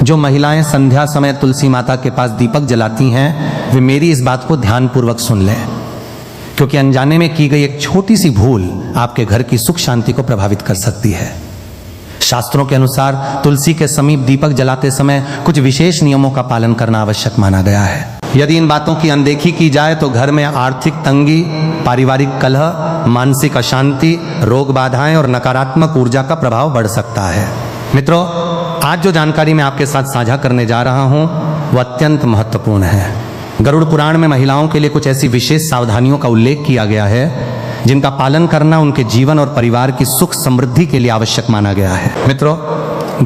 जो महिलाएं संध्या समय तुलसी माता के पास दीपक जलाती हैं वे मेरी इस बात को ध्यानपूर्वक सुन लें, क्योंकि अनजाने में की गई एक छोटी सी भूल आपके घर की सुख शांति को प्रभावित कर सकती है। शास्त्रों के अनुसार तुलसी के समीप दीपक जलाते समय कुछ विशेष नियमों का पालन करना आवश्यक माना गया है। यदि इन बातों की अनदेखी की जाए तो घर में आर्थिक तंगी, पारिवारिक कलह, मानसिक अशांति, रोग बाधाएं और नकारात्मक ऊर्जा का प्रभाव बढ़ सकता है। मित्रों, आज जो जानकारी मैं आपके साथ साझा करने जा रहा हूं वह अत्यंत महत्वपूर्ण है। गरुड़ पुराण में महिलाओं के लिए कुछ ऐसी विशेष सावधानियों का उल्लेख किया गया है जिनका पालन करना उनके जीवन और परिवार की सुख समृद्धि के लिए आवश्यक माना गया है। मित्रों,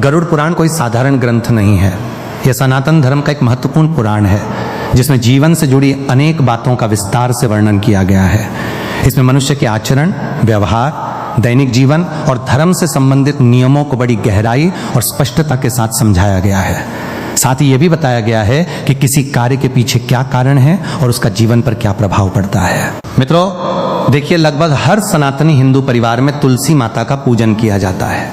गरुड़ पुराण कोई साधारण ग्रंथ नहीं है। यह सनातन धर्म का एक महत्वपूर्ण पुराण है जिसमें जीवन से जुड़ी अनेक बातों का विस्तार से वर्णन किया गया है। इसमें मनुष्य के आचरण, व्यवहार, दैनिक जीवन और धर्म से संबंधित नियमों को बड़ी गहराई और स्पष्टता के साथ समझाया गया है। साथ ही यह भी बताया गया है कि किसी कार्य के पीछे क्या कारण है और उसका जीवन पर क्या प्रभाव पड़ता है। मित्रों, देखिए, लगभग हर सनातनी हिंदू परिवार में तुलसी माता का पूजन किया जाता है।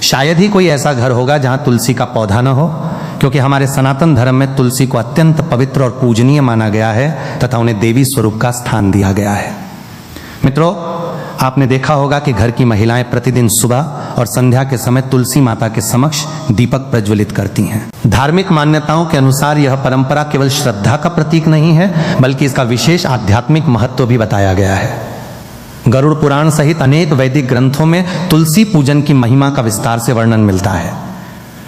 शायद ही कोई ऐसा घर होगा जहां तुलसी का पौधा न हो, क्योंकि हमारे सनातन धर्म में तुलसी को अत्यंत पवित्र और पूजनीय माना गया है तथा उन्हें देवी स्वरूप का स्थान दिया गया है। मित्रों, आपने देखा होगा कि घर की महिलाएं प्रतिदिन सुबह और संध्या के समय तुलसी माता के समक्ष दीपक प्रज्वलित करती हैं। धार्मिक मान्यताओं के अनुसार यह परंपरा केवल श्रद्धा का प्रतीक नहीं है, बल्कि इसका विशेष आध्यात्मिक महत्व भी बताया गया है। गरुड़ पुराण सहित अनेक वैदिक ग्रंथों में तुलसी पूजन की महिमा का विस्तार से वर्णन मिलता है।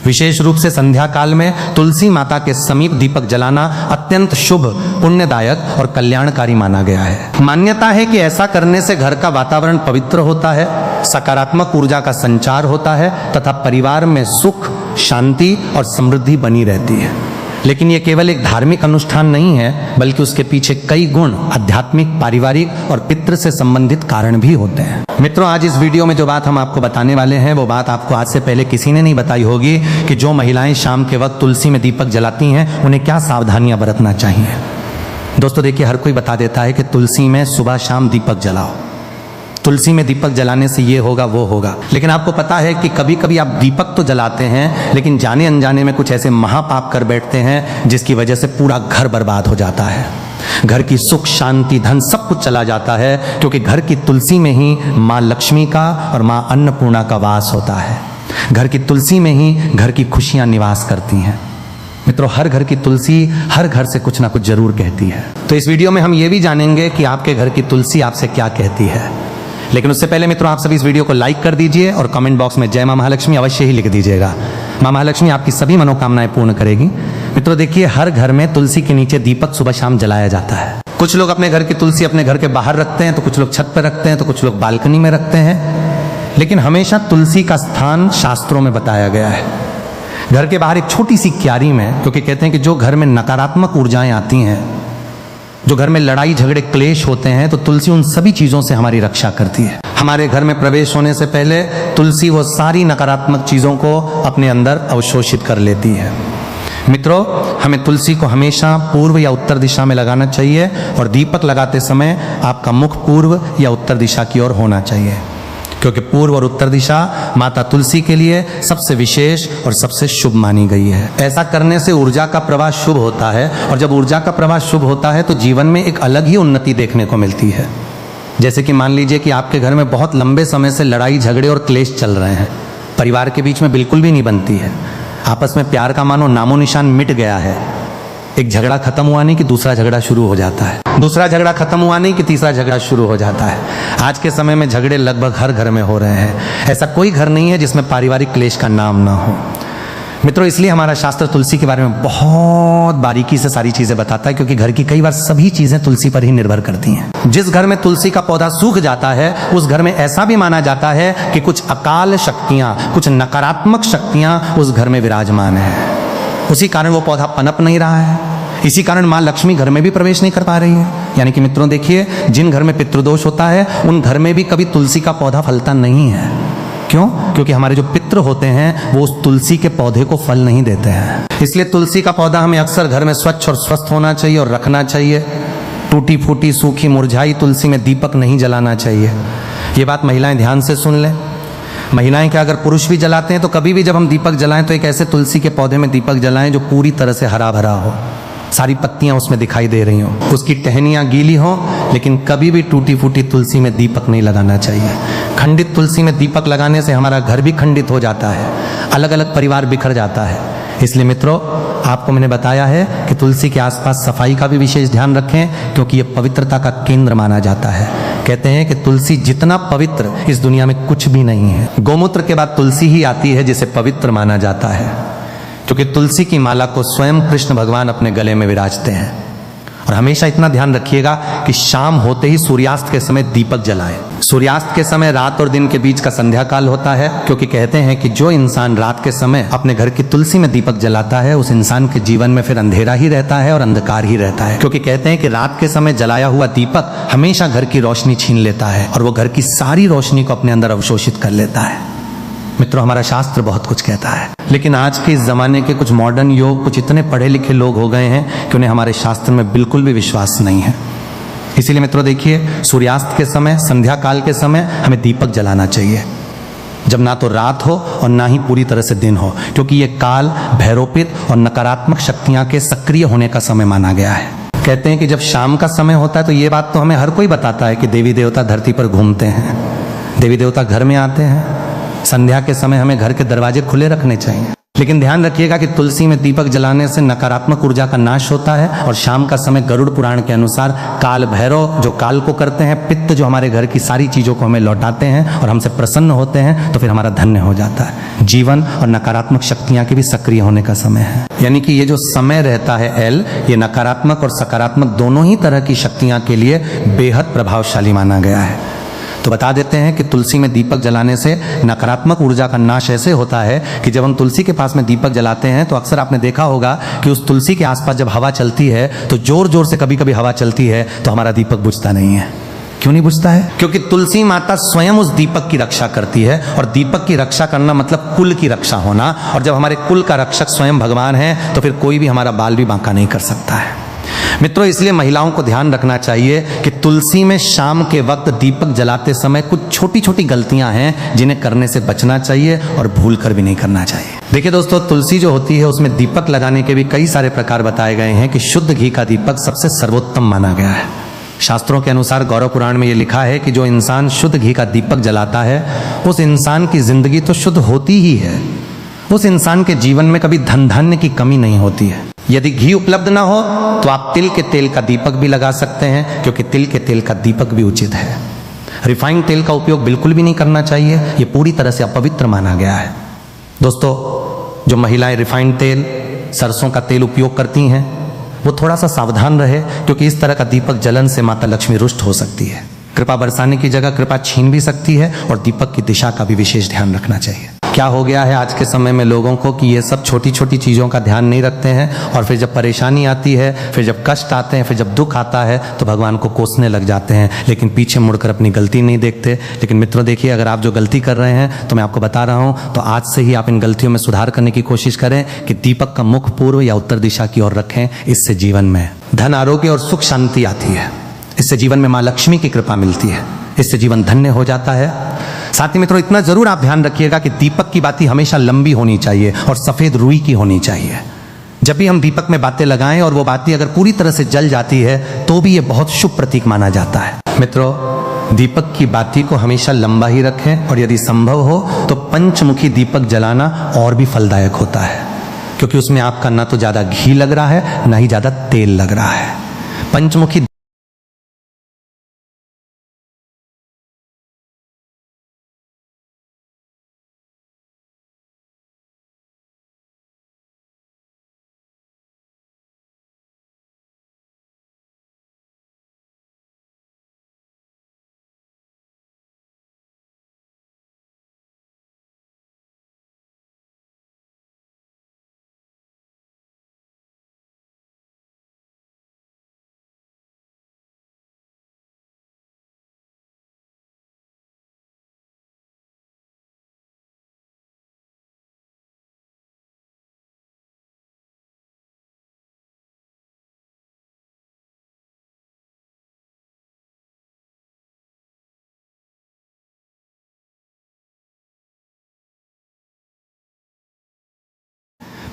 विशेष रूप से संध्या काल में तुलसी माता के समीप दीपक जलाना अत्यंत शुभ, पुण्यदायक और कल्याणकारी माना गया है। मान्यता है कि ऐसा करने से घर का वातावरण पवित्र होता है, सकारात्मक ऊर्जा का संचार होता है तथा परिवार में सुख, शांति और समृद्धि बनी रहती है। लेकिन यह केवल एक धार्मिक अनुष्ठान नहीं है, बल्कि उसके पीछे कई गुण आध्यात्मिक, पारिवारिक और पितृ से संबंधित कारण भी होते हैं। मित्रों, आज इस वीडियो में जो बात हम आपको बताने वाले हैं वो बात आपको आज से पहले किसी ने नहीं बताई होगी कि जो महिलाएं शाम के वक्त तुलसी में दीपक जलाती हैं उन्हें क्या सावधानियां बरतना चाहिए। दोस्तों देखिए, हर कोई बता देता है कि तुलसी में सुबह शाम दीपक जलाओ, तुलसी में दीपक जलाने से ये होगा वो होगा। लेकिन आपको पता है कि कभी कभी आप दीपक तो जलाते हैं लेकिन जाने अनजाने में कुछ ऐसे महापाप कर बैठते हैं जिसकी वजह से पूरा घर बर्बाद हो जाता है। घर की सुख, शांति, धन सब कुछ चला जाता है, क्योंकि घर की तुलसी में ही माँ लक्ष्मी का और माँ अन्नपूर्णा का वास होता है। घर की तुलसी में ही घर की खुशियां निवास करती हैं। मित्रों, हर घर की तुलसी हर घर से कुछ ना कुछ जरूर कहती है। तो इस वीडियो में हम ये भी जानेंगे कि आपके घर की तुलसी आपसे क्या कहती है। लेकिन उससे पहले मित्रों, आप सभी इस वीडियो को लाइक कर दीजिए और कमेंट बॉक्स में जय मां महालक्ष्मी अवश्य ही लिख दीजिएगा। मां महालक्ष्मी आपकी सभी मनोकामनाएं पूर्ण करेगी। मित्रों देखिए, हर घर में तुलसी के नीचे दीपक सुबह शाम जलाया जाता है। कुछ लोग अपने घर की तुलसी अपने घर के बाहर रखते हैं, तो कुछ लोग छत पर रखते हैं, तो कुछ लोग बालकनी में रखते हैं। लेकिन हमेशा तुलसी का स्थान शास्त्रों में बताया गया है। घर के बाहर एक छोटी सी क्यारी में, क्योंकि कहते हैं कि जो घर में नकारात्मक ऊर्जाएं आती हैं, जो घर में लड़ाई झगड़े क्लेश होते हैं, तो तुलसी उन सभी चीजों से हमारी रक्षा करती है। हमारे घर में प्रवेश होने से पहले तुलसी वो सारी नकारात्मक चीजों को अपने अंदर अवशोषित कर लेती है। मित्रों, हमें तुलसी को हमेशा पूर्व या उत्तर दिशा में लगाना चाहिए और दीपक लगाते समय आपका मुख पूर्व या उत्तर दिशा की ओर होना चाहिए, क्योंकि पूर्व और उत्तर दिशा माता तुलसी के लिए सबसे विशेष और सबसे शुभ मानी गई है। ऐसा करने से ऊर्जा का प्रवाह शुभ होता है, और जब ऊर्जा का प्रवाह शुभ होता है तो जीवन में एक अलग ही उन्नति देखने को मिलती है। जैसे कि मान लीजिए कि आपके घर में बहुत लंबे समय से लड़ाई झगड़े और क्लेश चल रहे हैं, परिवार के बीच में बिल्कुल भी नहीं बनती है, आपस में प्यार का मानो नामो निशान मिट गया है। एक झगड़ा खत्म हुआ नहीं कि दूसरा झगड़ा शुरू हो जाता है, दूसरा झगड़ा खत्म हुआ नहीं कि तीसरा झगड़ा शुरू हो जाता है। आज के समय में झगड़े लगभग हर घर में हो रहे हैं। ऐसा कोई घर नहीं है जिसमें पारिवारिक क्लेश का नाम ना हो। मित्रों, इसलिए हमारा शास्त्र तुलसी के बारे में बहुत बारीकी से सारी चीजें बताता है, क्योंकि घर की कई बार सभी चीजें तुलसी पर ही निर्भर करती हैं। जिस घर में तुलसी का पौधा सूख जाता है उस घर में ऐसा भी माना जाता है कि कुछ अकाल शक्तियां, कुछ नकारात्मक शक्तियां उस घर में विराजमान है। उसी कारण वो पौधा पनप नहीं रहा है। इसी कारण माँ लक्ष्मी घर में भी प्रवेश नहीं कर पा रही है। यानी कि मित्रों देखिए, जिन घर में पितृदोष होता है उन घर में भी कभी तुलसी का पौधा फलता नहीं है। क्यों? क्योंकि हमारे जो पितृ होते हैं वो उस तुलसी के पौधे को फल नहीं देते हैं। इसलिए तुलसी का पौधा हमें अक्सर घर में स्वच्छ और स्वस्थ होना चाहिए और रखना चाहिए। टूटी फूटी, सूखी, मुरझाई तुलसी में दीपक नहीं जलाना चाहिए। ये बात महिलाएं ध्यान से सुन लें। महिलाएं क्या, अगर पुरुष भी जलाते हैं तो कभी भी जब हम दीपक जलाएं तो एक ऐसे तुलसी के पौधे में दीपक जलाएं जो पूरी तरह से हरा भरा हो, सारी पत्तियां उसमें दिखाई दे रही हो, उसकी टहनियां गीली हो, लेकिन कभी भी टूटी फूटी तुलसी में दीपक नहीं लगाना चाहिए। खंडित तुलसी में दीपक लगाने से हमारा घर भी खंडित हो जाता है, अलग अलग परिवार बिखर जाता है। इसलिए मित्रों, आपको मैंने बताया है कि तुलसी के आसपास सफाई का भी विशेष ध्यान रखें, क्योंकि यह पवित्रता का केंद्र माना जाता है। कहते हैं कि तुलसी जितना पवित्र इस दुनिया में कुछ भी नहीं है। गोमूत्र के बाद तुलसी ही आती है जिसे पवित्र माना जाता है, क्योंकि तुलसी की माला को स्वयं कृष्ण भगवान अपने गले में विराजते हैं। और हमेशा इतना ध्यान रखिएगा कि शाम होते ही सूर्यास्त के समय दीपक जलाएं। सूर्यास्त के समय रात और दिन के बीच का संध्या काल होता है, क्योंकि कहते हैं कि जो इंसान रात के समय अपने घर की तुलसी में दीपक जलाता है उस इंसान के जीवन में फिर अंधेरा ही रहता है और अंधकार ही रहता है। क्योंकि कहते हैं कि रात के समय जलाया हुआ दीपक हमेशा घर की रोशनी छीन लेता है और वो घर की सारी रोशनी को अपने अंदर अवशोषित कर लेता है। मित्रों, हमारा शास्त्र बहुत कुछ कहता है, लेकिन आज के इस जमाने के कुछ मॉडर्न योग, कुछ इतने पढ़े लिखे लोग हो गए हैं कि उन्हें हमारे शास्त्र में बिल्कुल भी विश्वास नहीं है। इसीलिए मित्रों देखिए, सूर्यास्त के समय, संध्या काल के समय हमें दीपक जलाना चाहिए, जब ना तो रात हो और ना ही पूरी तरह से दिन हो, क्योंकि ये काल भैरोपित और नकारात्मक शक्तियां के सक्रिय होने का समय माना गया है। कहते हैं कि जब शाम का समय होता है तो ये बात तो हमें हर कोई बताता है कि देवी देवता धरती पर घूमते हैं, देवी देवता घर में आते हैं। संध्या के समय हमें घर के दरवाजे खुले रखने चाहिए, लेकिन ध्यान रखिएगा कि तुलसी में दीपक जलाने से नकारात्मक ऊर्जा का नाश होता है। और शाम का समय गरुड़ पुराण के अनुसार काल भैरव जो काल को करते हैं, पित्त जो हमारे घर की सारी चीजों को हमें लौटाते हैं और हमसे प्रसन्न होते हैं, तो फिर हमारा धन्य हो जाता है। जीवन और नकारात्मक शक्तियां के भी सक्रिय होने का समय है। यानी कि ये जो समय रहता है एल, ये नकारात्मक और सकारात्मक दोनों ही तरह की शक्तियां के लिए बेहद प्रभावशाली माना गया है। तो बता देते हैं कि तुलसी में दीपक जलाने से नकारात्मक ऊर्जा का नाश ऐसे होता है कि जब हम तुलसी के पास में दीपक जलाते हैं तो अक्सर आपने देखा होगा कि उस तुलसी के आसपास जब हवा चलती है तो जोर जोर से कभी कभी हवा चलती है तो हमारा दीपक बुझता नहीं है। क्यों नहीं बुझता है? क्योंकि तुलसी माता स्वयं उस दीपक की रक्षा करती है, और दीपक की रक्षा करना मतलब कुल की रक्षा होना। और जब हमारे कुल का रक्षक स्वयं भगवान है तो फिर कोई भी हमारा बाल भी बांका नहीं कर सकता है। मित्रों, इसलिए महिलाओं को ध्यान रखना चाहिए कि तुलसी में शाम के वक्त दीपक जलाते समय कुछ छोटी छोटी गलतियां हैं जिन्हें करने से बचना चाहिए और भूल कर भी नहीं करना चाहिए। देखिए दोस्तों, तुलसी जो होती है उसमें दीपक लगाने के भी कई सारे प्रकार बताए गए हैं कि शुद्ध घी का दीपक सबसे सर्वोत्तम माना गया है। शास्त्रों के अनुसार गौरव पुराण में यह लिखा है कि जो इंसान शुद्ध घी का दीपक जलाता है उस इंसान की जिंदगी तो शुद्ध होती ही है, उस इंसान के जीवन में कभी धन धान्य की कमी नहीं होती है। यदि घी उपलब्ध ना हो तो आप तिल के तेल का दीपक भी लगा सकते हैं, क्योंकि तिल के तेल का दीपक भी उचित है। रिफाइंड तेल का उपयोग बिल्कुल भी नहीं करना चाहिए, यह पूरी तरह से अपवित्र माना गया है। दोस्तों, जो महिलाएं रिफाइंड तेल, सरसों का तेल उपयोग करती हैं वो थोड़ा सा सावधान रहे, क्योंकि इस तरह का दीपक जलन से माता लक्ष्मी रुष्ट हो सकती है। कृपा बरसाने की जगह कृपा छीन भी सकती है, और दीपक की दिशा का भी विशेष ध्यान रखना चाहिए। क्या हो गया है आज के समय में लोगों को कि ये सब छोटी छोटी चीज़ों का ध्यान नहीं रखते हैं, और फिर जब परेशानी आती है, फिर जब कष्ट आते हैं, फिर जब दुख आता है तो भगवान को कोसने लग जाते हैं, लेकिन पीछे मुड़कर अपनी गलती नहीं देखते। लेकिन मित्रों देखिए, अगर आप जो गलती कर रहे हैं तो मैं आपको बता रहा हूँ, तो आज से ही आप इन गलतियों में सुधार करने की कोशिश करें कि दीपक का मुख पूर्व या उत्तर दिशा की ओर रखें। इससे जीवन में धन, आरोग्य और सुख शांति आती है। इससे जीवन में माँ लक्ष्मी की कृपा मिलती है। इससे जीवन धन्य हो जाता है। साथ ही मित्रों, इतना जरूर आप ध्यान रखिएगा कि दीपक की बाती हमेशा लंबी होनी चाहिए और सफेद रुई की होनी चाहिए। जब भी हम दीपक में बातें लगाएं और वो बाती अगर पूरी तरह से जल जाती है तो भी ये बहुत शुभ प्रतीक माना जाता है। मित्रों, दीपक की बाती को हमेशा लंबा ही रखें, और यदि संभव हो तो पंचमुखी दीपक जलाना और भी फलदायक होता है, क्योंकि उसमें आपका ना तो ज्यादा घी लग रहा है ना ही ज्यादा तेल लग रहा है। पंचमुखी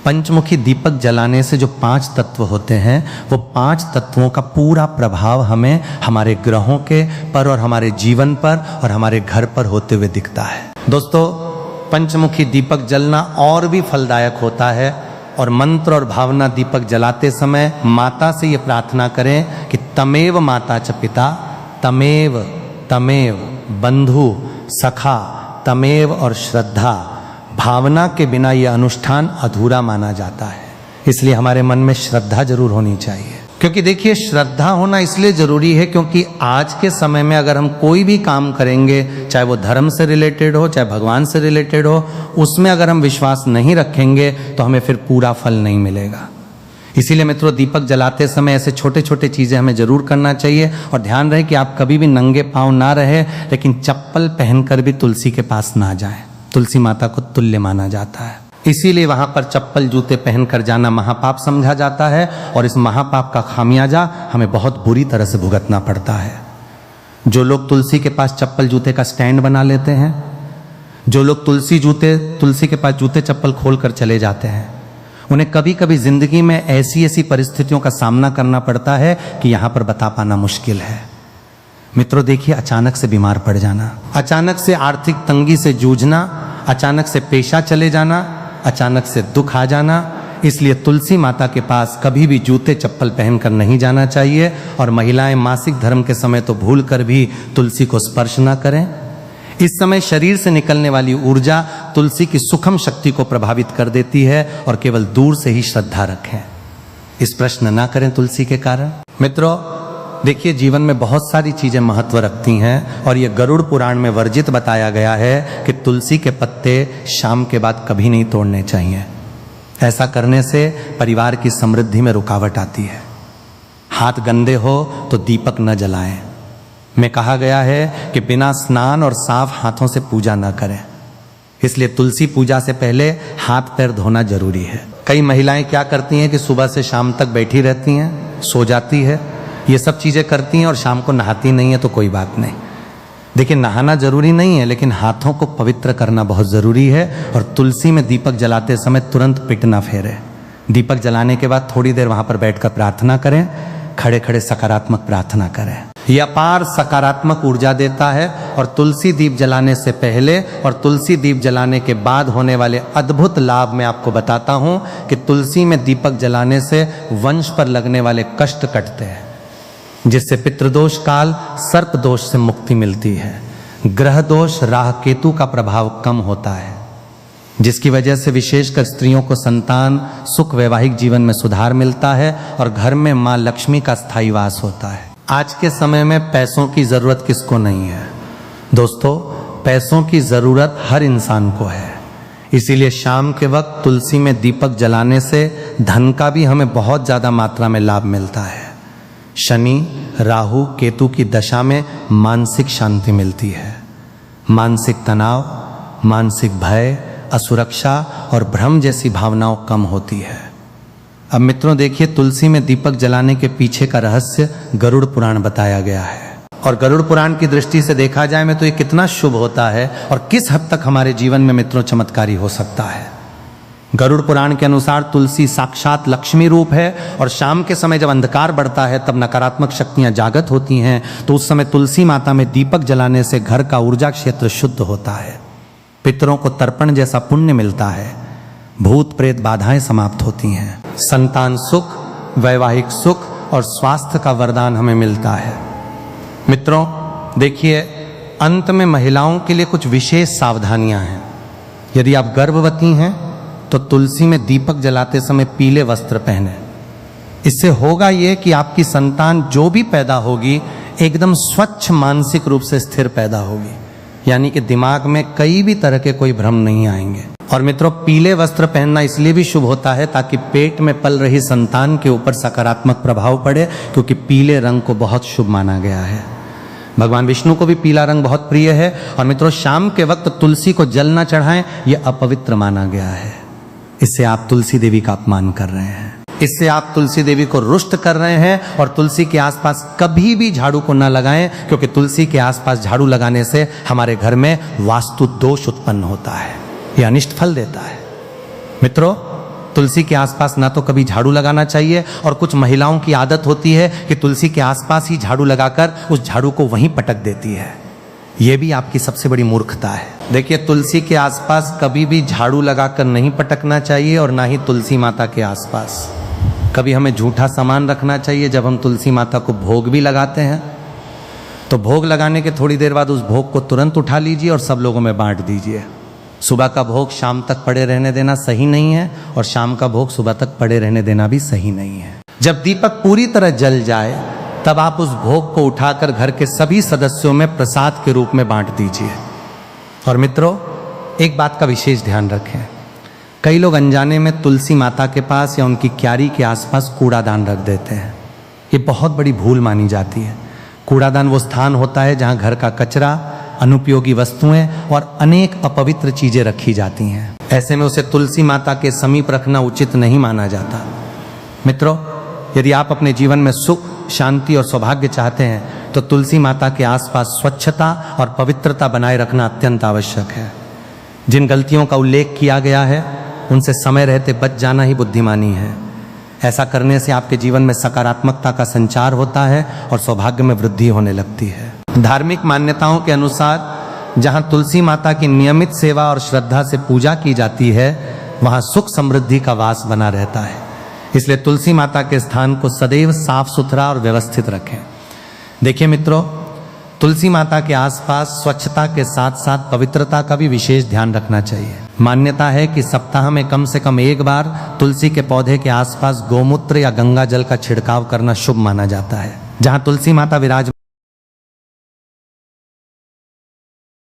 पंचमुखी दीपक जलाने से जो 5 तत्व होते हैं, वो 5 तत्वों का पूरा प्रभाव हमें हमारे ग्रहों के पर और हमारे जीवन पर और हमारे घर पर होते हुए दिखता है। दोस्तों, पंचमुखी दीपक जलना और भी फलदायक होता है और मंत्र और भावना दीपक जलाते समय माता से ये प्रार्थना करें कि तमेव माता च पिता, तमेव तमेव बंधु सखा, तमेव और श्रद्धा। भावना के बिना यह अनुष्ठान अधूरा माना जाता है, इसलिए हमारे मन में श्रद्धा जरूर होनी चाहिए। क्योंकि देखिए, श्रद्धा होना इसलिए जरूरी है क्योंकि आज के समय में अगर हम कोई भी काम करेंगे, चाहे वो धर्म से रिलेटेड हो, चाहे भगवान से रिलेटेड हो, उसमें अगर हम विश्वास नहीं रखेंगे तो हमें फिर पूरा फल नहीं मिलेगा। इसीलिए मित्रों, दीपक जलाते समय ऐसे छोटे छोटे चीज़ें हमें जरूर करना चाहिए। और ध्यान रहे कि आप कभी भी नंगे पाँव ना रहे, लेकिन चप्पल पहनकर भी तुलसी के पास ना जाएं। तुलसी माता को तुल्य माना जाता है, इसीलिए वहां पर चप्पल जूते पहनकर जाना महापाप समझा जाता है और इस महापाप का खामियाजा हमें बहुत बुरी तरह से भुगतना पड़ता है। जो लोग तुलसी के पास चप्पल जूते का स्टैंड बना लेते हैं, जो लोग तुलसी के पास जूते चप्पल खोल कर चले जाते हैं, उन्हें कभी कभी जिंदगी में ऐसी ऐसी परिस्थितियों का सामना करना पड़ता है कि यहां पर बता पाना मुश्किल है। मित्रों देखिए, अचानक से बीमार पड़ जाना, अचानक से आर्थिक तंगी से जूझना, अचानक से पेशा चले जाना, अचानक से दुख आ जाना। इसलिए तुलसी माता के पास कभी भी जूते चप्पल पहनकर नहीं जाना चाहिए। और महिलाएं मासिक धर्म के समय तो भूल कर भी तुलसी को स्पर्श ना करें। इस समय शरीर से निकलने वाली ऊर्जा तुलसी की सुखम शक्ति को प्रभावित कर देती है और केवल दूर से ही श्रद्धा रखें, इस प्रश्न ना करें तुलसी के कारण। मित्रों देखिए, जीवन में बहुत सारी चीजें महत्व रखती हैं और ये गरुड़ पुराण में वर्जित बताया गया है कि तुलसी के पत्ते शाम के बाद कभी नहीं तोड़ने चाहिए। ऐसा करने से परिवार की समृद्धि में रुकावट आती है। हाथ गंदे हो तो दीपक न जलाएं। में कहा गया है कि बिना स्नान और साफ हाथों से पूजा न करें, इसलिए तुलसी पूजा से पहले हाथ पैर धोना जरूरी है। कई महिलाएं क्या करती हैं कि सुबह से शाम तक बैठी रहती हैं, सो जाती है, ये सब चीजें करती हैं और शाम को नहाती नहीं है। तो कोई बात नहीं, देखिए नहाना जरूरी नहीं है, लेकिन हाथों को पवित्र करना बहुत जरूरी है। और तुलसी में दीपक जलाते समय तुरंत पिट ना फेरे। दीपक जलाने के बाद थोड़ी देर वहां पर बैठकर प्रार्थना करें, खड़े खड़े सकारात्मक प्रार्थना करें। यह अपार सकारात्मक ऊर्जा देता है। और तुलसी दीप जलाने से पहले और तुलसी दीप जलाने के बाद होने वाले अद्भुत लाभ मैं आपको बताता हूं कि तुलसी में दीपक जलाने से वंश पर लगने वाले कष्ट कटते हैं, जिससे पितृदोष काल सर्प दोष से मुक्ति मिलती है। ग्रह दोष राह केतु का प्रभाव कम होता है, जिसकी वजह से विशेषकर स्त्रियों को संतान सुख वैवाहिक जीवन में सुधार मिलता है और घर में मां लक्ष्मी का स्थायी वास होता है। आज के समय में पैसों की जरूरत किसको नहीं है दोस्तों? पैसों की जरूरत हर इंसान को है। इसीलिए शाम के वक्त तुलसी में दीपक जलाने से धन का भी हमें बहुत ज्यादा मात्रा में लाभ मिलता है। शनि राहु केतु की दशा में मानसिक शांति मिलती है। मानसिक तनाव, मानसिक भय, असुरक्षा और भ्रम जैसी भावनाओं कम होती है। अब मित्रों देखिए, तुलसी में दीपक जलाने के पीछे का रहस्य गरुड़ पुराण बताया गया है। और गरुड़ पुराण की दृष्टि से देखा जाए में तो ये कितना शुभ होता है और किस हद तक हमारे जीवन में मित्रों चमत्कारी हो सकता है। गरुड़ पुराण के अनुसार तुलसी साक्षात लक्ष्मी रूप है और शाम के समय जब अंधकार बढ़ता है तब नकारात्मक शक्तियां जागृत होती हैं, तो उस समय तुलसी माता में दीपक जलाने से घर का ऊर्जा क्षेत्र शुद्ध होता है। पितरों को तर्पण जैसा पुण्य मिलता है। भूत प्रेत बाधाएं समाप्त होती हैं। संतान सुख, वैवाहिक सुख और स्वास्थ्य का वरदान हमें मिलता है। मित्रों देखिए, अंत में महिलाओं के लिए कुछ विशेष सावधानियां हैं। यदि आप गर्भवती हैं तो तुलसी में दीपक जलाते समय पीले वस्त्र पहने। इससे होगा ये कि आपकी संतान जो भी पैदा होगी एकदम स्वच्छ मानसिक रूप से स्थिर पैदा होगी, यानी कि दिमाग में कई भी तरह के कोई भ्रम नहीं आएंगे। और मित्रों पीले वस्त्र पहनना इसलिए भी शुभ होता है ताकि पेट में पल रही संतान के ऊपर सकारात्मक प्रभाव पड़े, क्योंकि पीले रंग को बहुत शुभ माना गया है। भगवान विष्णु को भी पीला रंग बहुत प्रिय है। और मित्रों शाम के वक्त तुलसी को जल न चढ़ाएं, यह अपवित्र माना गया है। इससे आप तुलसी देवी का अपमान कर रहे हैं, इससे आप तुलसी देवी को रुष्ट कर रहे हैं। और तुलसी के आसपास कभी भी झाड़ू को न लगाएं, क्योंकि तुलसी के आसपास झाड़ू लगाने से हमारे घर में वास्तु दोष उत्पन्न होता है, यह अनिष्ट फल देता है। मित्रों तुलसी के आसपास ना तो कभी झाड़ू लगाना चाहिए, और कुछ महिलाओं की आदत होती है कि तुलसी के आसपास ही झाड़ू लगाकर उस झाड़ू को वहीं पटक देती है। यह भी आपकी सबसे बड़ी मूर्खता है। देखिए, तुलसी के आसपास कभी भी झाड़ू लगाकर नहीं पटकना चाहिए, और ना ही तुलसी माता के आसपास। कभी हमें झूठा सामान रखना चाहिए। जब हम तुलसी माता को भोग भी लगाते हैं तो भोग लगाने के थोड़ी देर बाद उस भोग को तुरंत उठा लीजिए और सब लोगों में बांट दीजिए। सुबह का भोग शाम तक पड़े रहने देना सही नहीं है, और शाम का भोग सुबह तक पड़े रहने देना भी सही नहीं है। जब दीपक पूरी तरह जल जाए तब आप उस भोग को उठाकर घर के सभी सदस्यों में प्रसाद के रूप में बांट दीजिए। और मित्रों, एक बात का विशेष ध्यान रखें। कई लोग अनजाने में तुलसी माता के पास या उनकी क्यारी के आसपास कूड़ादान रख देते हैं। ये बहुत बड़ी भूल मानी जाती है। कूड़ादान वो स्थान होता है जहां घर का कचरा, अनुपयोगी वस्तुएं और अनेक अपवित्र चीजें रखी जाती हैं। ऐसे में उसे तुलसी माता के समीप रखना उचित नहीं माना जाता। मित्रों, यदि आप अपने जीवन में सुख, शांति और सौभाग्य चाहते हैं तो तुलसी माता के आसपास स्वच्छता और पवित्रता बनाए रखना अत्यंत आवश्यक है। जिन गलतियों का उल्लेख किया गया है उनसे समय रहते बच जाना ही बुद्धिमानी है। ऐसा करने से आपके जीवन में सकारात्मकता का संचार होता है और सौभाग्य में वृद्धि होने लगती है। धार्मिक मान्यताओं के अनुसार जहां तुलसी माता की नियमित सेवा और श्रद्धा से पूजा की जाती है वहां सुख समृद्धि का वास बना रहता है। इसलिए तुलसी माता के स्थान को सदैव साफ सुथरा और व्यवस्थित रखें। देखिए मित्रों, तुलसी माता के आसपास स्वच्छता के साथ साथ पवित्रता का भी विशेष ध्यान रखना चाहिए। मान्यता है कि सप्ताह में कम से कम एक बार तुलसी के पौधे के आसपास गौमूत्र या गंगा जल का छिड़काव करना शुभ माना जाता है। जहां तुलसी माता विराजमान